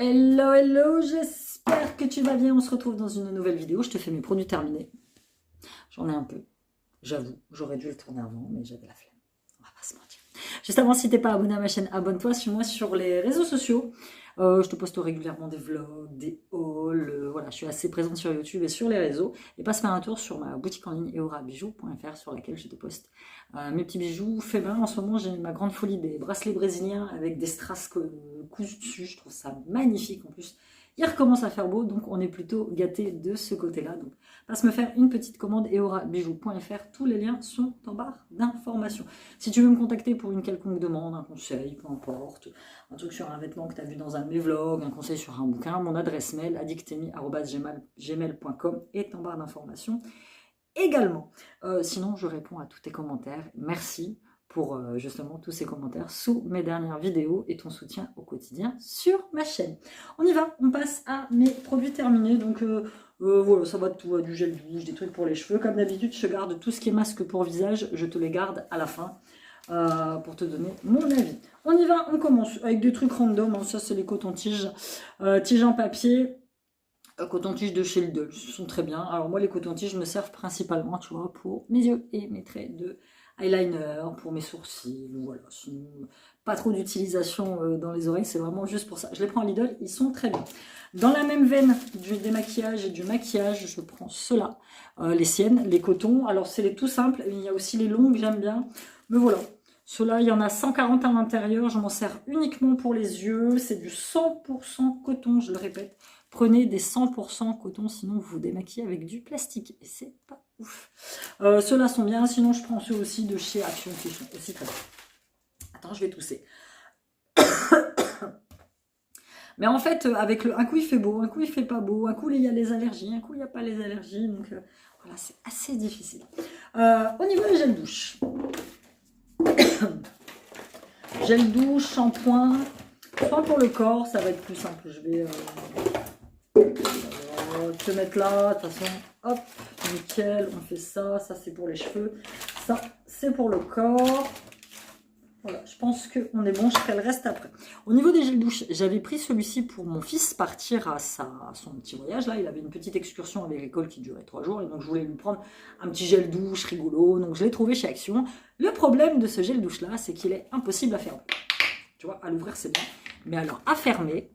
Hello, hello, j'espère que tu vas bien. On se retrouve dans une nouvelle vidéo. Je te fais mes produits terminés. J'en ai un peu, j'avoue. J'aurais dû le tourner avant, mais j'avais la flemme. On va pas se mentir. Juste avant, si t'es pas abonné à ma chaîne, abonne-toi. Suis-moi sur les réseaux sociaux. Je te poste régulièrement des vlogs, des hauls. Voilà, je suis assez présente sur YouTube et sur les réseaux. Et passe faire un tour sur ma boutique en ligne eorabijoux.fr sur laquelle je te poste mes petits bijoux faits main. En ce moment, j'ai ma grande folie des bracelets brésiliens avec des strass cousus dessus. Je trouve ça magnifique en plus. Il recommence à faire beau, donc on est plutôt gâté de ce côté-là. Donc, passe me faire une petite commande eorabijoux.fr. Tous les liens sont en barre d'informations. Si tu veux me contacter pour une quelconque demande, un conseil, peu importe, un truc sur un vêtement que tu as vu dans un de mes vlogs, un conseil sur un bouquin, mon adresse mail addictemi@gmail.com est en barre d'informations également. Sinon, je réponds à tous tes commentaires. Merci pour justement tous ces commentaires sous mes dernières vidéos et ton soutien au quotidien sur ma chaîne. On y va, on passe à mes produits terminés. Donc voilà, ça va de tout, du gel douche, des trucs pour les cheveux. Comme d'habitude, je garde tout ce qui est masque pour visage, je te les garde à la fin pour te donner mon avis. On y va, on commence avec des trucs random. Hein. Ça, c'est les cotons-tiges. Tiges en papier. Coton-tige de chez Lidl, ce sont très bien. Alors moi, les cotons-tiges me servent principalement, tu vois, pour mes yeux et mes traits de eyeliner, pour mes sourcils, voilà. Sinon, pas trop d'utilisation dans les oreilles, c'est vraiment juste pour ça. Je les prends à Lidl, ils sont très bien. Dans la même veine du démaquillage et du maquillage, je prends ceux-là, les siennes, les cotons. Alors c'est les tout simples, il y a aussi les longs que j'aime bien, mais voilà. Ceux-là, il y en a 140 à l'intérieur, je m'en sers uniquement pour les yeux, c'est du 100% coton, je le répète. Prenez des 100% coton, sinon vous vous démaquillez avec du plastique. Et c'est pas ouf. Ceux-là sont bien, sinon je prends ceux aussi de chez Action qui sont aussi très bien. Attends, je vais tousser. Mais en fait, avec un coup il fait beau, un coup il fait pas beau, un coup il y a les allergies, un coup il n'y a pas les allergies. Donc voilà, c'est assez difficile. Au niveau des gels douche. Gel douche, shampoing, soit pour le corps, ça va être plus simple. Je vais te mettre là, de toute façon, hop, nickel, on fait ça, ça c'est pour les cheveux, ça c'est pour le corps. Voilà, je pense qu'on est bon, je ferai le reste après. Au niveau des gels douche, j'avais pris celui-ci pour mon fils partir à son petit voyage. Là, il avait une petite excursion avec l'école qui durait 3 jours. Et donc, je voulais lui prendre un petit gel douche rigolo. Donc, je l'ai trouvé chez Action. Le problème de ce gel douche-là, c'est qu'il est impossible à fermer. Tu vois, à l'ouvrir, c'est bien. Mais alors, à fermer,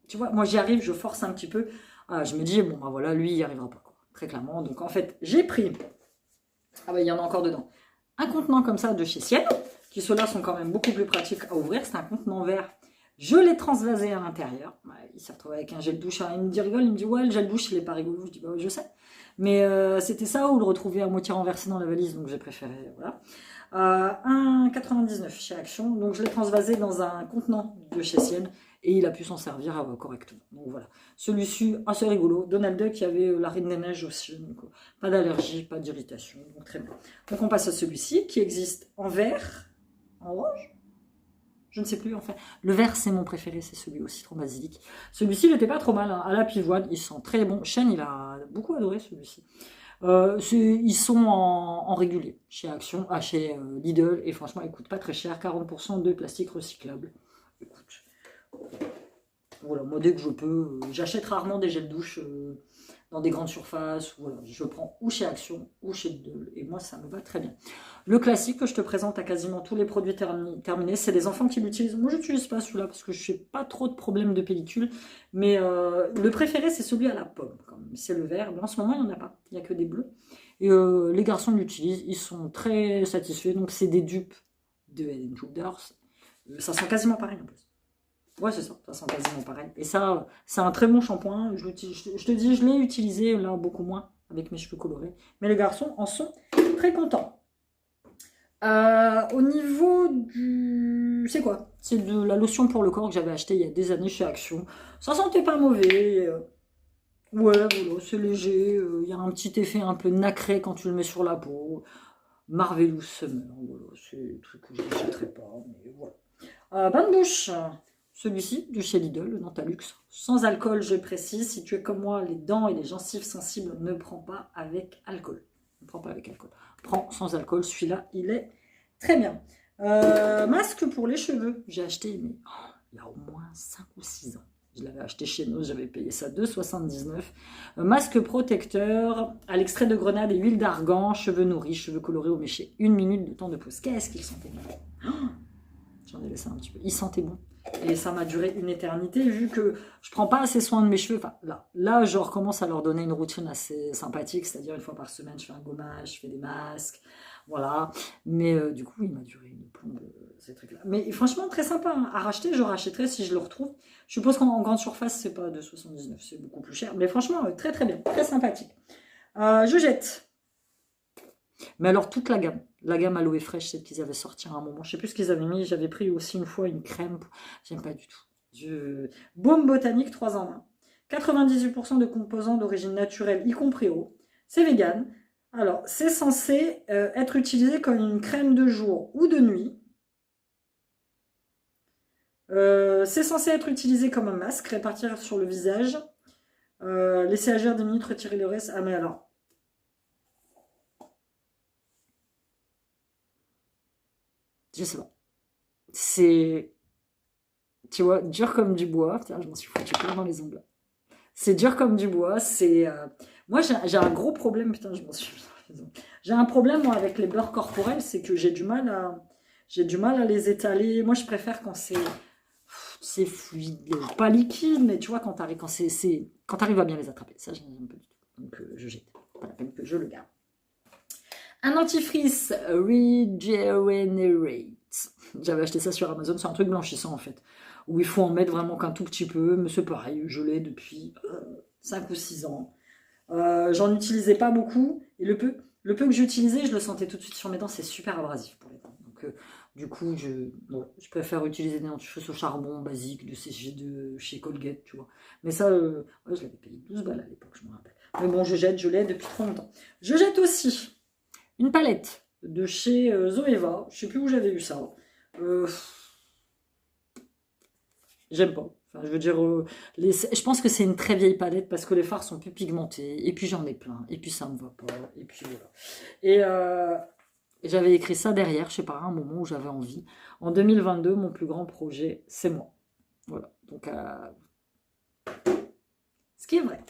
tu vois, moi, j'y arrive, je force un petit peu. Je me dis, bon, ben voilà, lui, il n'y arrivera pas, quoi. Très clairement. Donc, en fait, j'ai pris... Ah ben, il y en a encore dedans. Un contenant comme ça de chez Sienne, qui ceux-là sont quand même beaucoup plus pratiques à ouvrir. C'est un contenant vert. Je l'ai transvasé à l'intérieur. Il s'est retrouvé avec un gel douche. Il me dit rigole, il me dit ouais, le gel douche, il est pas rigolo. Je dis bah ouais, je sais. Mais c'était ça ou le retrouver à moitié renversé dans la valise, donc j'ai préféré, voilà. 1,99 chez Action. Donc je l'ai transvasé dans un contenant de chez Sienne et il a pu s'en servir correctement. Donc voilà. Celui-ci, assez rigolo. Donald Duck, qui avait la Reine des Neiges aussi. Donc, pas d'allergie, pas d'irritation. Donc très bien. Donc on passe à celui-ci qui existe en vert, en rouge. Je ne sais plus, enfin. Le vert, c'est mon préféré, c'est celui au citron basilic. Celui-ci, il n'était pas trop mal, hein. À la pivoine, il sent très bon. Shane, il a beaucoup adoré celui-ci. Ils sont en régulier chez Action, chez Lidl, et franchement, ils coûtent pas très cher, 40% de plastique recyclable. Écoute, voilà, moi dès que je peux, j'achète rarement des gels douche dans des grandes surfaces, voilà, je prends ou chez Action ou chez Lidl, et moi ça me va très bien. Le classique que je te présente à quasiment tous les produits terminés, c'est les enfants qui l'utilisent. Moi je n'utilise pas celui-là parce que je n'ai pas trop de problèmes de pellicule, mais le préféré c'est celui à la pomme, c'est le vert, mais en ce moment il n'y en a pas, il n'y a que des bleus. Et les garçons l'utilisent, ils sont très satisfaits, donc c'est des dupes de Head & Shoulders, ça sent quasiment pareil en plus. Ouais, c'est ça, ça sent quasiment pareil. Et ça, c'est un très bon shampoing. Je te dis, je l'ai utilisé là beaucoup moins avec mes cheveux colorés. Mais les garçons en sont très contents. Au niveau du... C'est quoi? C'est de la lotion pour le corps que j'avais acheté il y a des années chez Action. Ça sentait pas mauvais. Ouais, voilà, c'est léger. Il y a un petit effet un peu nacré quand tu le mets sur la peau. Marvelous Summer. Voilà, c'est des trucs que je n'achèterai pas. Mais voilà. Bain de bouche. Celui-ci, de chez Lidl, le Dentalux, sans alcool, je précise. Si tu es comme moi, les dents et les gencives sensibles, ne prends pas avec alcool. Ne prends pas avec alcool. Prends sans alcool, celui-là, il est très bien. Masque pour les cheveux, j'ai acheté, mais il y a au moins 5 ou 6 ans. Je l'avais acheté chez nous, j'avais payé ça 2,79 €. Masque protecteur à l'extrait de grenade et huile d'argan, cheveux nourris, cheveux colorés au méché. 1 minute de temps de pause. Qu'est-ce qu'il sentait bon. J'en ai laissé un petit peu. Il sentait bon. Et ça m'a duré une éternité, vu que je prends pas assez soin de mes cheveux. Enfin, là, je recommence à leur donner une routine assez sympathique, c'est-à-dire une fois par semaine, je fais un gommage, je fais des masques, voilà. Mais du coup, il m'a duré une plombe, ces trucs-là. Mais franchement, très sympa, hein. À racheter, je rachèterai si je le retrouve. Je suppose qu'en grande surface, c'est pas de 79, c'est beaucoup plus cher. Mais franchement, très très bien, très sympathique. Je jette. Mais alors, toute la gamme Aloe Fraîche, celle qu'ils avaient sorti à un moment, je sais plus ce qu'ils avaient mis, j'avais pris aussi une fois une crème, j'aime pas du tout. Baume botanique 3 en 1. 98% de composants d'origine naturelle, y compris eau. C'est vegan. Alors, c'est censé être utilisé comme une crème de jour ou de nuit. C'est censé être utilisé comme un masque, répartir sur le visage. Laisser agir 10 minutes, retirer le reste. Ah mais alors... Je sais pas. C'est, tu vois, dur comme du bois. Putain, je m'en suis foutu plein dans les ongles. C'est dur comme du bois. Moi, j'ai un gros problème. Putain, je m'en suis mis dans les ongles. J'ai un problème, moi, avec les beurres corporels. C'est que j'ai du mal à les étaler. Moi, je préfère quand c'est fluide. Pas liquide, mais tu vois, quand t'arrives à bien les attraper. Ça, j'aime pas du tout. Donc, je jette. Pas la peine que je le garde. Un dentifrice Regenerate. J'avais acheté ça sur Amazon, c'est un truc blanchissant en fait. Où il faut en mettre vraiment qu'un tout petit peu. Mais c'est pareil, je l'ai depuis 5 ou 6 ans. J'en utilisais pas beaucoup. Et le peu que j'utilisais, je le sentais tout de suite sur mes dents. C'est super abrasif pour les dents. Donc du coup, je préfère utiliser des dentifrices au charbon basique de chez Colgate, tu vois. Mais ça, je l'avais payé 12 balles à l'époque, je me rappelle. Mais bon, je l'ai depuis trop longtemps. Je jette aussi une palette de chez Zoeva. Je sais plus où j'avais eu ça. J'aime pas. Enfin, je veux dire, je pense que c'est une très vieille palette parce que les fards sont plus pigmentés. Et puis j'en ai plein. Et puis ça me va pas. Et puis voilà. Et j'avais écrit ça derrière, je sais pas, à un moment où j'avais envie. En 2022, mon plus grand projet, c'est moi. Voilà. Donc, ce qui est vrai.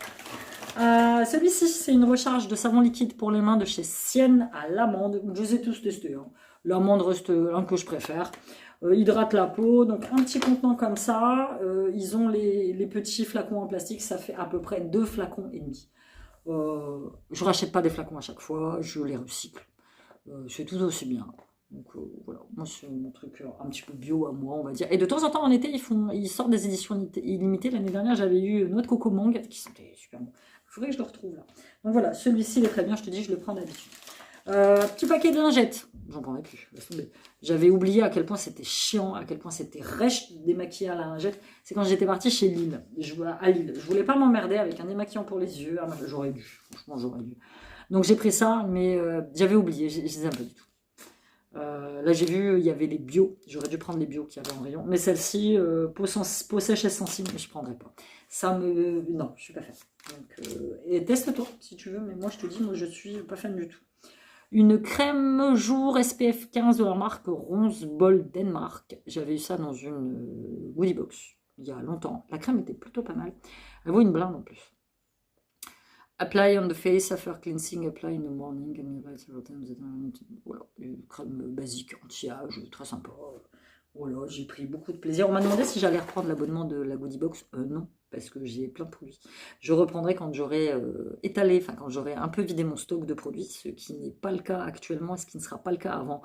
Celui-ci, c'est une recharge de savon liquide pour les mains de chez Sienne à l'amande. Je les ai tous testés. Hein. L'amande reste l'un que je préfère. Hydrate la peau. Donc, un petit contenant comme ça. Ils ont les petits flacons en plastique. Ça fait à peu près 2 flacons et demi. Je rachète pas des flacons à chaque fois. Je les recycle. C'est tout aussi bien. Donc voilà, moi c'est mon truc un petit peu bio à moi, on va dire. Et de temps en temps en été, ils sortent des éditions illimitées. L'année dernière, j'avais eu Noix de Coco Mangue qui sentait super bon. Il faudrait que je le retrouve là. Donc voilà, celui-ci il est très bien, je te dis, je le prends d'habitude. Petit paquet de lingettes, j'en prendrai plus. J'avais oublié à quel point c'était chiant, à quel point c'était rêche de démaquiller à la lingette. C'est quand j'étais partie chez Lille, à Lille. Je voulais pas m'emmerder avec un démaquillant pour les yeux. Ah, j'aurais dû, franchement j'aurais dû. Donc j'ai pris ça, mais j'avais oublié, je les aime pas du tout. Là j'ai vu, il y avait les bio, j'aurais dû prendre les bio qu'il y avait en rayon, mais celle-ci, peau sèche et sensible, je prendrai pas. Non, je suis pas fan. Donc, et teste-toi si tu veux, mais moi je te dis, moi je suis pas fan du tout. Une crème jour SPF 15 de la marque Rose Bol Denmark. J'avais eu ça dans une goodie box il y a longtemps. La crème était plutôt pas mal. Elle vaut une blinde en plus. Apply on the face after cleansing, apply in the morning and apply several times. Voilà, une crème basique anti-âge, très sympa. Voilà, j'ai pris beaucoup de plaisir. On m'a demandé si j'allais reprendre l'abonnement de la Goodie Box. Non, parce que j'ai plein de produits. Je reprendrai quand j'aurai étalé, enfin quand j'aurai un peu vidé mon stock de produits, ce qui n'est pas le cas actuellement et ce qui ne sera pas le cas avant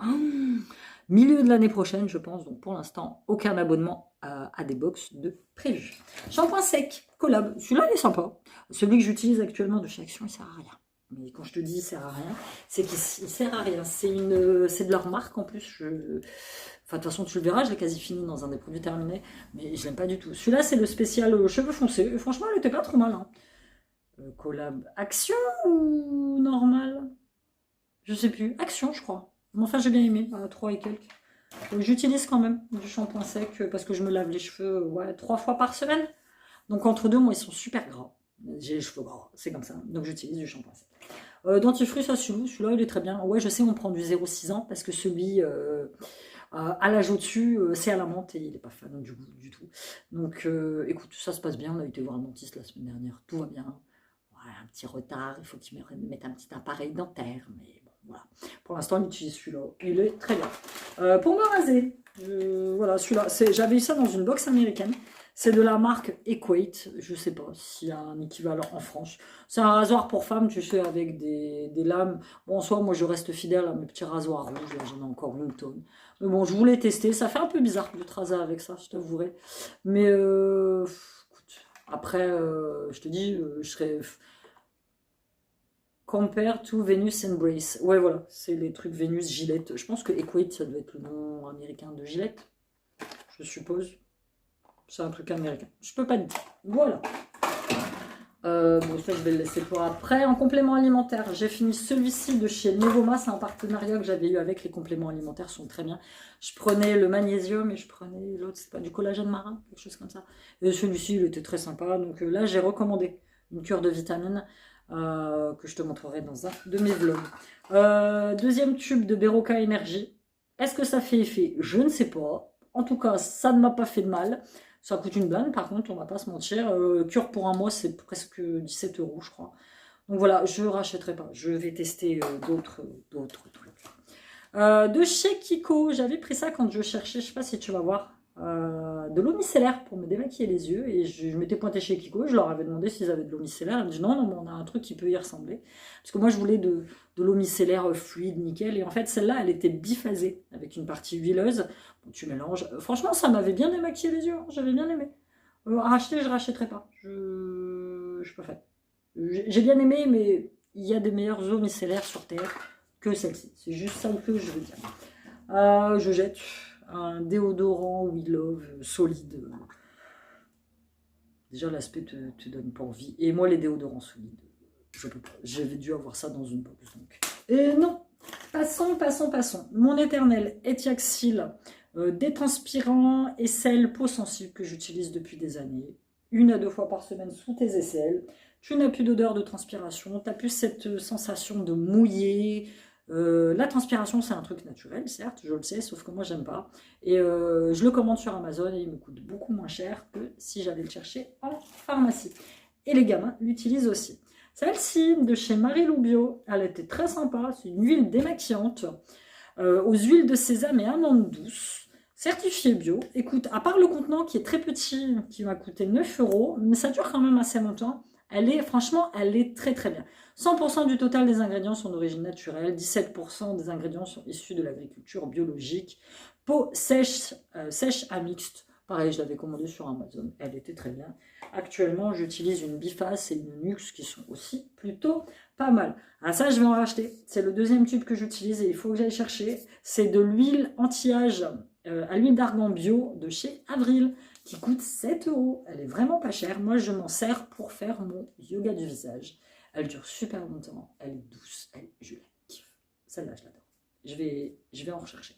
milieu de l'année prochaine, je pense. Donc pour l'instant, aucun abonnement à des box de prévu. Shampoing sec, collab. Celui-là, il est sympa. Celui que j'utilise actuellement de chez Action, il sert à rien. Mais quand je te dis il sert à rien, c'est qu'il sert à rien. C'est de leur marque en plus. Enfin, de toute façon, tu le verras, je l'ai quasi fini dans un des produits terminés. Mais je l'aime pas du tout. Celui-là, c'est le spécial cheveux foncés. Et franchement, elle était pas trop mal. Hein. Collab Action ou normal? Je sais plus. Action, je crois. Mais enfin, j'ai bien aimé. 3 et quelques. J'utilise quand même du shampoing sec parce que je me lave les cheveux 3 fois par semaine. Donc entre deux, moi, ils sont super gras. J'ai les cheveux gras, c'est comme ça. Donc j'utilise du shampoing sec. Dentifrice à celui-là, il est très bien. Ouais, je sais, on prend du 0,6 ans parce que celui À l'âge au-dessus, c'est à la menthe et il n'est pas fan du tout. Donc, écoute, ça se passe bien. On a été voir un dentiste la semaine dernière. Tout va bien. Ouais, un petit retard. Il faut qu'il me mette un petit appareil dentaire. Mais bon, voilà. Pour l'instant, il utilise celui-là. Il est très bien. Pour me raser, voilà, celui-là. J'avais eu ça dans une box américaine. C'est de la marque Equate. Je ne sais pas s'il y a un équivalent en France. C'est un rasoir pour femmes, tu sais, avec des lames. Bon, en soi, moi, je reste fidèle à mes petits rasoirs rouges. J'en ai encore une tonne. Mais bon, je voulais tester. Ça fait un peu bizarre de te raser avec ça, je t'avouerai. Mais, écoute, après, je te dis, je serais... Compare to Venus Embrace. Ouais, voilà, c'est les trucs Venus Gillette. Je pense que Equate, ça doit être le nom américain de Gillette. Je suppose. C'est un truc américain. Je peux pas te dire. Voilà. Bon, ça, je vais le laisser pour après. En complément alimentaire, j'ai fini celui-ci de chez Novoma. C'est un partenariat que j'avais eu avec les compléments alimentaires. Sont très bien. Je prenais le magnésium et je prenais l'autre, c'est pas du collagène marin, quelque chose comme ça. Et celui-ci, il était très sympa. Donc là, j'ai recommandé une cure de vitamines que je te montrerai dans un de mes vlogs. Deuxième tube de Beroka Energy. Est-ce que ça fait effet? Je ne sais pas. En tout cas, ça ne m'a pas fait de mal. Ça coûte une blinde, par contre, on va pas se mentir. Cure pour un mois, c'est presque 17 €, je crois. Donc voilà, je ne rachèterai pas. Je vais tester d'autres trucs. De chez Kiko, j'avais pris ça quand je cherchais, je sais pas si tu vas voir, de l'eau micellaire pour me démaquiller les yeux. Et je m'étais pointée chez Kiko, je leur avais demandé s'ils avaient de l'eau micellaire. Ils me disent non, non, mais on a un truc qui peut y ressembler. Parce que moi, je voulais de l'eau micellaire fluide, nickel. Et en fait, celle-là, elle était biphasée, avec une partie huileuse. Bon, tu mélanges. Franchement, ça m'avait bien démaquillé les yeux, hein. J'avais bien aimé. À racheter, je rachèterai pas. Je peux faire. J'ai bien aimé, mais il y a des meilleures eaux micellaires sur Terre que celle-ci. C'est juste ça que je veux dire. Je jette un déodorant We Love solide. Déjà, l'aspect te donne pas envie. Et moi, les déodorants solides, je peux pas. J'avais dû avoir ça dans une box. Donc. Et non, passons. Mon éternel Etiaxil, détranspirant et sel peau sensible que j'utilise depuis des années. 1 à 2 fois par semaine sous tes aisselles. Tu n'as plus d'odeur de transpiration. Tu n'as plus cette sensation de mouiller. La transpiration, c'est un truc naturel, certes, je le sais, sauf que moi, j'aime pas. Et je le commande sur Amazon et il me coûte beaucoup moins cher que si j'allais le chercher en pharmacie. Et les gamins l'utilisent aussi. Celle-ci, de chez Marie-Lou Bio, elle était très sympa. C'est une huile démaquillante aux huiles de sésame et amandes douces, certifiée bio. Écoute, à part le contenant qui est très petit, qui m'a coûté 9 €, mais ça dure quand même assez longtemps. Franchement, elle est très très bien. 100% du total des ingrédients sont d'origine naturelle, 17% des ingrédients sont issus de l'agriculture biologique. Peau sèche, sèche à mixte. Pareil, je l'avais commandée sur Amazon, elle était très bien. Actuellement, j'utilise une Biface et une Nux qui sont aussi plutôt pas mal. Ah, ça, je vais en racheter. C'est le deuxième tube que j'utilise et il faut que j'aille chercher. C'est de l'huile anti-âge à l'huile d'argan bio de chez Avril, qui coûte 7 €. Elle est vraiment pas chère. Moi, je m'en sers pour faire mon yoga du visage. Elle dure super longtemps. Elle est douce. Je la kiffe. Celle-là, je l'adore. Je vais en rechercher.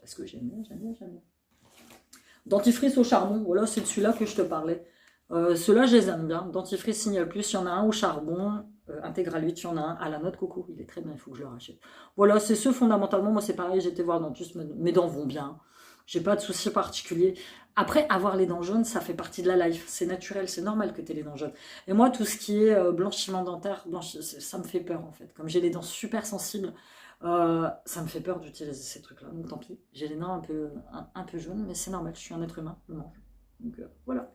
Parce que j'aime bien. Dentifrice au charbon. Voilà, c'est de celui-là que je te parlais. Ceux-là, je les aime bien. Dentifrice Signal Plus. Il y en a un au charbon. Intégral 8. Il y en a un à la noix de coco. Il est très bien. Il faut que je le rachète. Voilà, c'est ceux fondamentalement. Moi, c'est pareil. J'ai été voir le dentiste. Mes dents vont bien. J'ai pas de soucis particuliers. Après, avoir les dents jaunes, ça fait partie de la life. C'est naturel, c'est normal que tu aies les dents jaunes. Et moi, tout ce qui est blanchiment dentaire, ça me fait peur en fait. Comme j'ai les dents super sensibles, ça me fait peur d'utiliser ces trucs-là. Donc tant pis, j'ai les dents un peu jaunes, mais c'est normal, je suis un être humain, je mange. Donc voilà.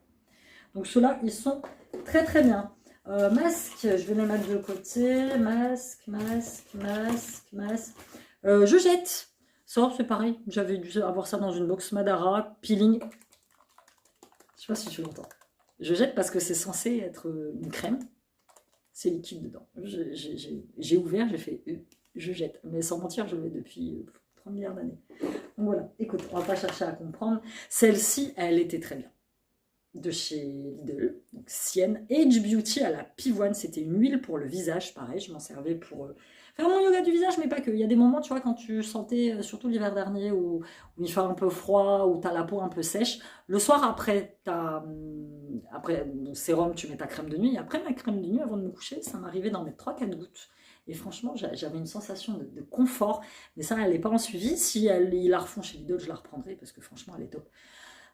Donc ceux-là, ils sont très très bien. Masque, je vais les mettre de côté. Masque. Je jette. Ça, c'est pareil. J'avais dû avoir ça dans une box Madara, peeling. Je sais pas si tu l'entends. Je jette parce que c'est censé être une crème. C'est liquide dedans. J'ai ouvert, j'ai fait je jette. Mais sans mentir, je l'ai depuis 3 milliards d'années. Donc voilà. Écoute, on va pas chercher à comprendre. Celle-ci, elle était très bien. De chez Lidl. Donc Sienne Age Beauty à la pivoine. C'était une huile pour le visage. Pareil, je m'en servais pour... faire mon yoga du visage, mais pas que. Il y a des moments, tu vois, quand tu sentais, surtout l'hiver dernier, où il fait un peu froid, où tu as la peau un peu sèche. Le soir, après le sérum, tu mets ta crème de nuit. Et après ma crème de nuit, avant de me coucher, ça m'arrivait d'en mettre 3-4 gouttes. Et franchement, j'avais une sensation de confort. Mais ça, elle n'est pas en suivi. Si ils la refont chez Lidl, je la reprendrai parce que franchement, elle est top.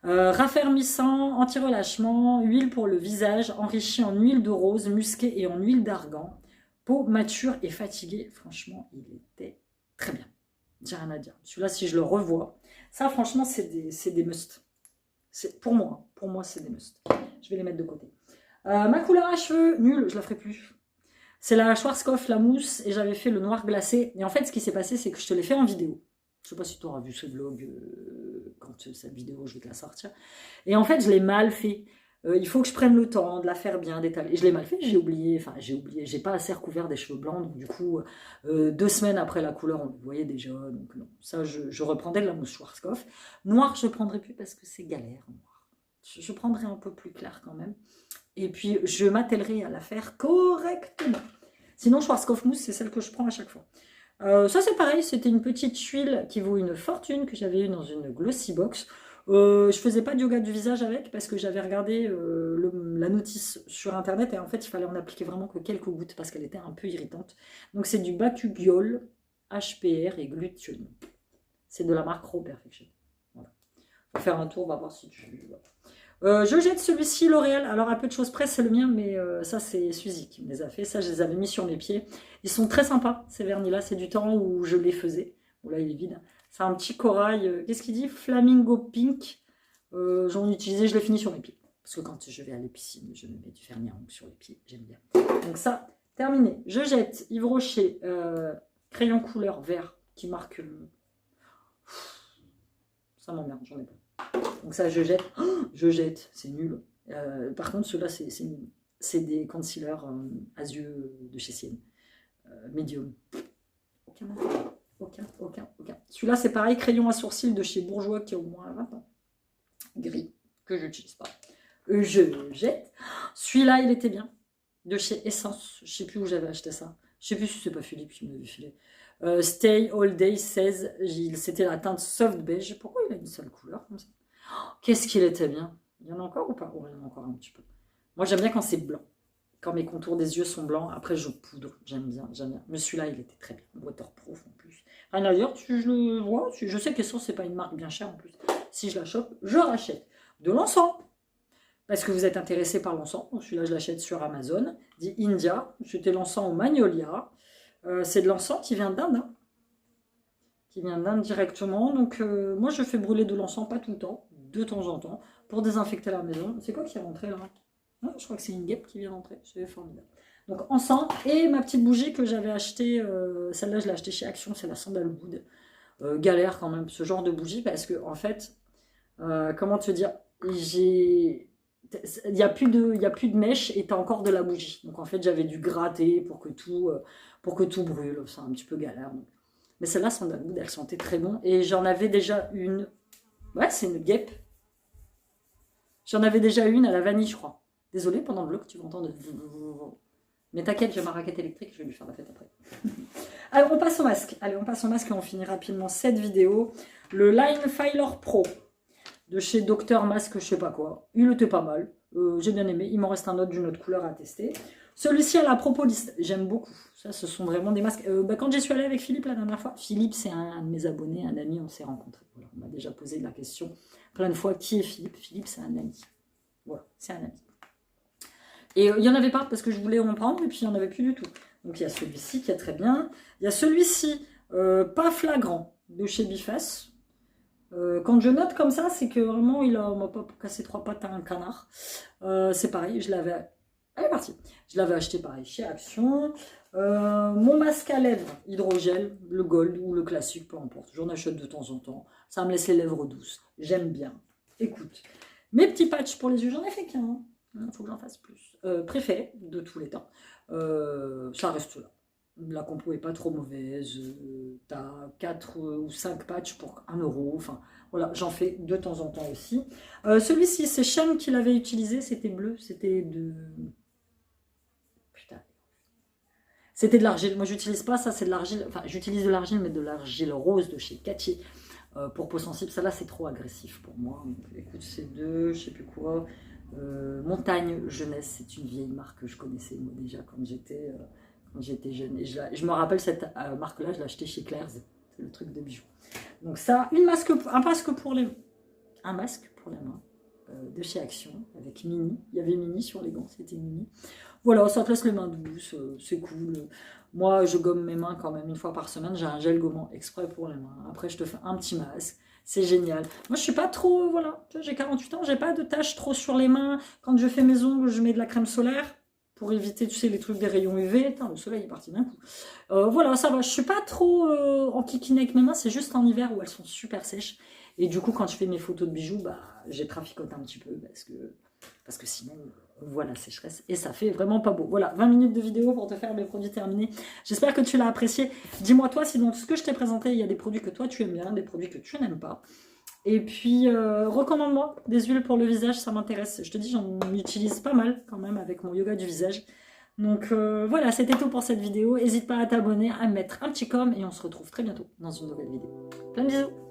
Raffermissant, anti-relâchement, huile pour le visage, enrichi en huile de rose, musquée et en huile d'argan. Peau mature et fatiguée. Franchement, il était très bien. J'ai rien à dire. Celui-là, si je le revois, ça, franchement, c'est des must. Pour moi, c'est des must. Je vais les mettre de côté. Ma couleur à cheveux, nulle, je la ferai plus. C'est la Schwarzkopf, la mousse, et j'avais fait le noir glacé. Et en fait, ce qui s'est passé, c'est que je te l'ai fait en vidéo. Je sais pas si tu auras vu ce vlog quand cette vidéo, je vais te la sortir. Et en fait, je l'ai mal fait. Il faut que je prenne le temps de la faire bien, d'étaler. Je l'ai mal fait, j'ai oublié, j'ai pas assez recouvert des cheveux blancs, donc du coup, 2 semaines après la couleur, on le voyait déjà, donc non. Ça, je reprendrai de la mousse Schwarzkopf. Noir, je prendrai plus parce que c'est galère, noir. Je prendrai un peu plus clair quand même. Et puis, je m'attellerai à la faire correctement. Sinon, Schwarzkopf mousse, c'est celle que je prends à chaque fois. Ça, c'est pareil, c'était une petite huile qui vaut une fortune que j'avais eue dans une glossy box. Je faisais pas de yoga du visage avec parce que j'avais regardé la notice sur internet et en fait il fallait en appliquer vraiment que quelques gouttes parce qu'elle était un peu irritante. Donc c'est du bakuchiol, HPR et glutathione. C'est de la marque Raw Perfection. Voilà. Faut faire un tour, on va voir si tu... je jette celui-ci L'Oréal. Alors à peu de choses près c'est le mien, mais ça c'est Suzy qui me les a fait. Ça je les avais mis sur mes pieds. Ils sont très sympas ces vernis là. C'est du temps où je les faisais. Bon là il est vide. C'est un petit corail. Qu'est-ce qu'il dit? Flamingo pink. J'en utilisais, je l'ai fini sur mes pieds. Parce que quand je vais à la piscine, je me mets du vernis à ongles sur les pieds. J'aime bien. Donc ça, terminé. Je jette Yves Rocher crayon couleur vert qui marque... ça m'emmerde, j'en ai pas. Donc ça, je jette. Oh, je jette, c'est nul. Par contre, ceux-là, c'est nul. C'est des concealers à yeux de chez Sienne. Medium. Aucun. Celui-là, c'est pareil, crayon à sourcils de chez Bourjois qui a au moins 20 ans. Gris, que je n'utilise pas. Je jette. Celui-là, il était bien. De chez Essence. Je ne sais plus où j'avais acheté ça. Je ne sais plus si c'est pas Philippe qui me l'avait filé. Stay All Day 16. C'était la teinte soft beige. Pourquoi il a une seule couleur comme ça? Qu'est-ce qu'il était bien. Il y en a encore ou pas? Oui, il y en a encore un petit peu. Moi, j'aime bien quand c'est blanc. Quand mes contours des yeux sont blancs, après je poudre. J'aime bien. Mais celui-là, il était très bien. Waterproof en plus. Rien à dire, je le vois. Je sais qu'Essence, c'est pas une marque bien chère en plus. Si je la chope, je rachète. De l'encens. Parce que vous êtes intéressé par l'encens. Celui-là, je l'achète sur Amazon. Dit India. C'était l'encens au magnolia. C'est de l'encens qui vient d'Inde. Qui vient d'Inde directement. Donc, moi, je fais brûler de l'encens, pas tout le temps. De temps en temps. Pour désinfecter la maison. C'est quoi qui est rentré là? Ouais, je crois que c'est une guêpe qui vient d'entrer. C'est formidable. Donc, encens. Et ma petite bougie que j'avais achetée. Celle-là, je l'ai achetée chez Action. C'est la Sandalwood. Galère quand même, ce genre de bougie. Parce que, en fait... comment te dire, il n'y a plus de mèche et tu as encore de la bougie. Donc en fait, j'avais dû gratter pour que tout brûle. C'est un petit peu galère. Donc. Mais celle-là, Sandalwood, elle sentait très bon. Et j'en avais déjà une. Ouais, c'est une guêpe. J'en avais déjà une à la vanille, je crois. Désolée, pendant le vlog, tu vas entendre. Mais t'inquiète, j'ai ma raquette électrique, je vais lui faire la fête après. Allez, on passe au masque. Allez, on passe au masque et on finit rapidement cette vidéo. Le Line Filer Pro de chez Dr Mask, je sais pas quoi. Il était pas mal. J'ai bien aimé. Il m'en reste un autre d'une autre couleur à tester. Celui-ci à la Propolis, j'aime beaucoup. Ça, ce sont vraiment des masques. Quand j'y suis allée avec Philippe la dernière fois, Philippe, c'est un de mes abonnés, un ami, on s'est rencontrés. Voilà, on m'a déjà posé la question plein de fois, qui est Philippe? Philippe, c'est un ami. Voilà, c'est un ami. Et il n'y en avait pas parce que je voulais en prendre et puis il n'y en avait plus du tout. Donc il y a celui-ci qui est très bien. Il y a celui-ci, pas flagrant, de chez Biface. Quand je note comme ça, c'est que vraiment, on m'a pas cassé 3 pattes à un canard. C'est pareil, je l'avais... Elle est partie. Je l'avais acheté pareil chez Action. Mon masque à lèvres hydrogel, le gold ou le classique, peu importe. J'en achète de temps en temps. Ça me laisse les lèvres douces. J'aime bien. Écoute, mes petits patchs pour les yeux, j'en ai fait qu'un. Il faut que j'en fasse plus. Préféré de tous les temps. Ça reste là. La compo est pas trop mauvaise. Tu as 4 ou 5 patchs pour 1 €. Enfin, voilà, j'en fais de temps en temps aussi. Celui-ci, c'est Shem qui l'avait utilisé. C'était bleu. C'était de... Putain. C'était de l'argile. Moi, j'utilise pas ça. C'est de l'argile. Enfin, j'utilise de l'argile, mais de l'argile rose de chez Cathy. Pour peau sensible. Ça, là, c'est trop agressif pour moi. Donc, écoute, c'est de... Je sais plus quoi... Montagne Jeunesse, c'est une vieille marque que je connaissais moi déjà quand quand j'étais jeune. Et je me rappelle cette marque-là, je l'ai achetée chez Claire's. C'est le truc de bijoux. Donc ça, un masque pour les mains de chez Action avec Mini. Il y avait Mini sur les gants, c'était Mini. Voilà, ça te laisse les mains douces, c'est cool. Moi, je gomme mes mains quand même une fois par semaine. J'ai un gel gommant exprès pour les mains. Après, je te fais un petit masque. C'est génial. Moi, je suis pas trop, voilà, j'ai 48 ans, j'ai pas de taches trop sur les mains. Quand je fais mes ongles, je mets de la crème solaire pour éviter, tu sais, les trucs des rayons UV. Putain, le soleil est parti d'un coup. Voilà, ça va. Je suis pas trop en kikine avec mes mains. C'est juste en hiver où elles sont super sèches. Et du coup, quand je fais mes photos de bijoux, bah, j'ai traficoté un petit peu parce que sinon, voilà, sécheresse. Et ça fait vraiment pas beau. Voilà, 20 minutes de vidéo pour te faire mes produits terminés. J'espère que tu l'as apprécié. Dis-moi toi si dans tout ce que je t'ai présenté, il y a des produits que toi tu aimes bien, des produits que tu n'aimes pas. Et puis, recommande-moi des huiles pour le visage, ça m'intéresse. Je te dis, j'en utilise pas mal quand même avec mon yoga du visage. Donc voilà, c'était tout pour cette vidéo. N'hésite pas à t'abonner, à mettre un petit com et on se retrouve très bientôt dans une nouvelle vidéo. Plein de bisous!